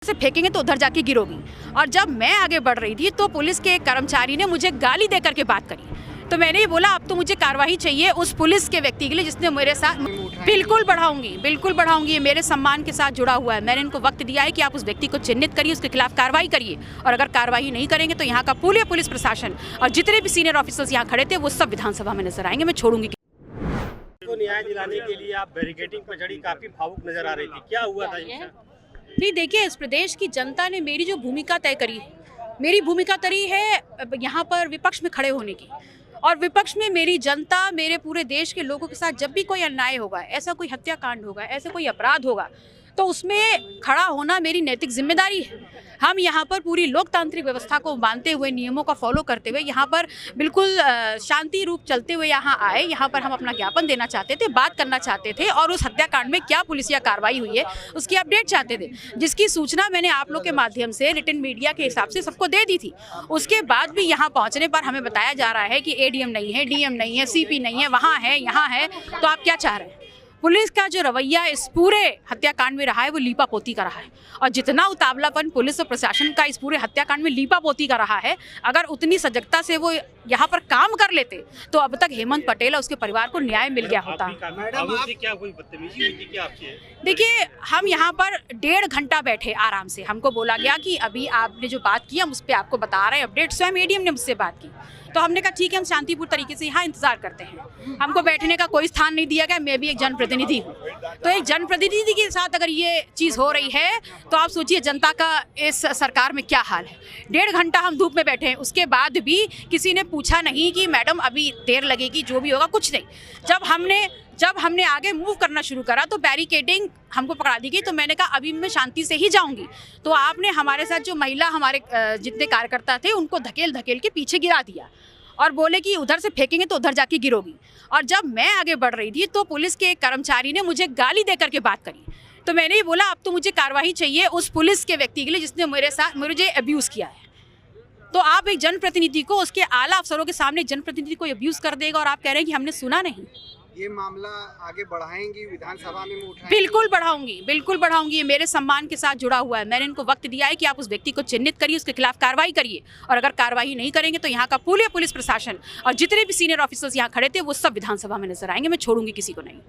से फेंकेंगे तो उधर जाके गिरोगी। और जब मैं आगे बढ़ रही थी तो पुलिस के एक कर्मचारी ने मुझे गाली दे करके बात करी। तो मैंने ये बोला अब तो मुझे कार्रवाई चाहिए उस पुलिस के व्यक्ति के लिए जिसने मेरे साथ। बिल्कुल बढ़ाऊंगी, ये मेरे सम्मान के साथ जुड़ा हुआ है। मैंने इनको वक्त दिया है कि आप उस व्यक्ति को चिन्हित करिए, उसके खिलाफ कार्रवाई करिए, और अगर कार्रवाई नहीं करेंगे तो यहाँ का पूरे पुलिस प्रशासन और जितने भी सीनियर ऑफिसर्स यहाँ खड़े थे वो सब विधानसभा में नजर आएंगे। मैं छोड़ूंगी को न्याय दिलाने के लिए आप बैरिकेडिंग पर चढ़ी, काफी भावुक नजर आ रही थी, क्या हुआ था? नहीं, देखिए, इस प्रदेश की जनता ने मेरी जो भूमिका तय करी, मेरी भूमिका तय है यहाँ पर विपक्ष में खड़े होने की। और विपक्ष में मेरी जनता, मेरे पूरे देश के लोगों के साथ जब भी कोई अन्याय होगा, ऐसा कोई हत्याकांड होगा, ऐसा कोई अपराध होगा, तो उसमें खड़ा होना मेरी नैतिक जिम्मेदारी है। हम यहाँ पर पूरी लोकतांत्रिक व्यवस्था को मानते हुए, नियमों का फॉलो करते हुए, यहाँ पर बिल्कुल शांति रूप चलते हुए यहाँ आए। यहाँ पर हम अपना ज्ञापन देना चाहते थे, बात करना चाहते थे, और उस हत्याकांड में क्या पुलिसिया कार्रवाई हुई है उसकी अपडेट चाहते थे, जिसकी सूचना मैंने आप लोग के माध्यम से रिटन मीडिया के हिसाब से सबको दे दी थी। उसके बाद भी यहाँ पहुँचने पर हमें बताया जा रहा है कि ADM नहीं है, DM नहीं है, CP नहीं है, वहाँ है, यहाँ है। तो आप क्या चाह रहे हैं? पुलिस का जो रवैया इस पूरे हत्याकांड में रहा है वो लीपापोती का रहा है, और जितना उतावलापन पुलिस और प्रशासन का इस पूरे हत्याकांड में लीपापोती का रहा है, अगर उतनी सजगता से वो यहाँ पर काम कर लेते तो अब तक हेमंत पटेल और उसके परिवार को न्याय मिल गया होता। देखिए, हम यहाँ पर 1.5 घंटा बैठे आराम से। हमको बोला गया कि अभी आपने जो बात की हम उस पर आपको बता रहे हैं अपडेट। स्वयं ADM ने मुझसे बात की, तो हमने कहा ठीक है, हम शांतिपूर्ण तरीके से यहाँ इंतजार करते हैं। हमको बैठने का कोई स्थान नहीं दिया गया। मैं भी एक जनप्रतिनिधि हूँ, तो एक जनप्रतिनिधि के साथ अगर ये चीज़ हो रही है तो आप सोचिए जनता का इस सरकार में क्या हाल है। 1.5 घंटा हम धूप में बैठे हैं, उसके बाद भी किसी ने पूछा नहीं कि मैडम अभी देर लगेगी, जो भी होगा, कुछ नहीं। जब हमने आगे मूव करना शुरू करा तो बैरिकेडिंग हमको पकड़ा दी गई। तो मैंने कहा अभी मैं शांति से ही जाऊंगी। तो आपने हमारे साथ जो महिला, हमारे जितने कार्यकर्ता थे, उनको धकेल के पीछे गिरा दिया और बोले कि उधर से फेंकेंगे तो उधर जाके गिरोगी। और जब मैं आगे बढ़ रही थी तो पुलिस के एक कर्मचारी ने मुझे गाली दे करके बात करी। तो मैंने ही बोला अब तो मुझे कार्रवाई चाहिए उस पुलिस के व्यक्ति के लिए जिसने मुझे अब्यूज़ किया है। तो आप एक जनप्रतिनिधि को, उसके आला अफसरों के सामने जनप्रतिनिधि को अब्यूज़ कर देगा और आप कह रहे हैं कि हमने सुना नहीं। ये मामला आगे बढ़ाएंगी विधानसभा में उठाएंगी? बिल्कुल बढ़ाऊंगी, ये मेरे सम्मान के साथ जुड़ा हुआ है। मैंने इनको वक्त दिया है कि आप उस व्यक्ति को चिन्हित करिए, उसके खिलाफ कार्रवाई करिए, और अगर कार्रवाई नहीं करेंगे तो यहाँ का पूरे पुलिस प्रशासन और जितने भी सीनियर ऑफिसर्स यहाँ खड़े थे वो सब विधानसभा में नजर आएंगे। मैं छोड़ूंगी किसी को नहीं।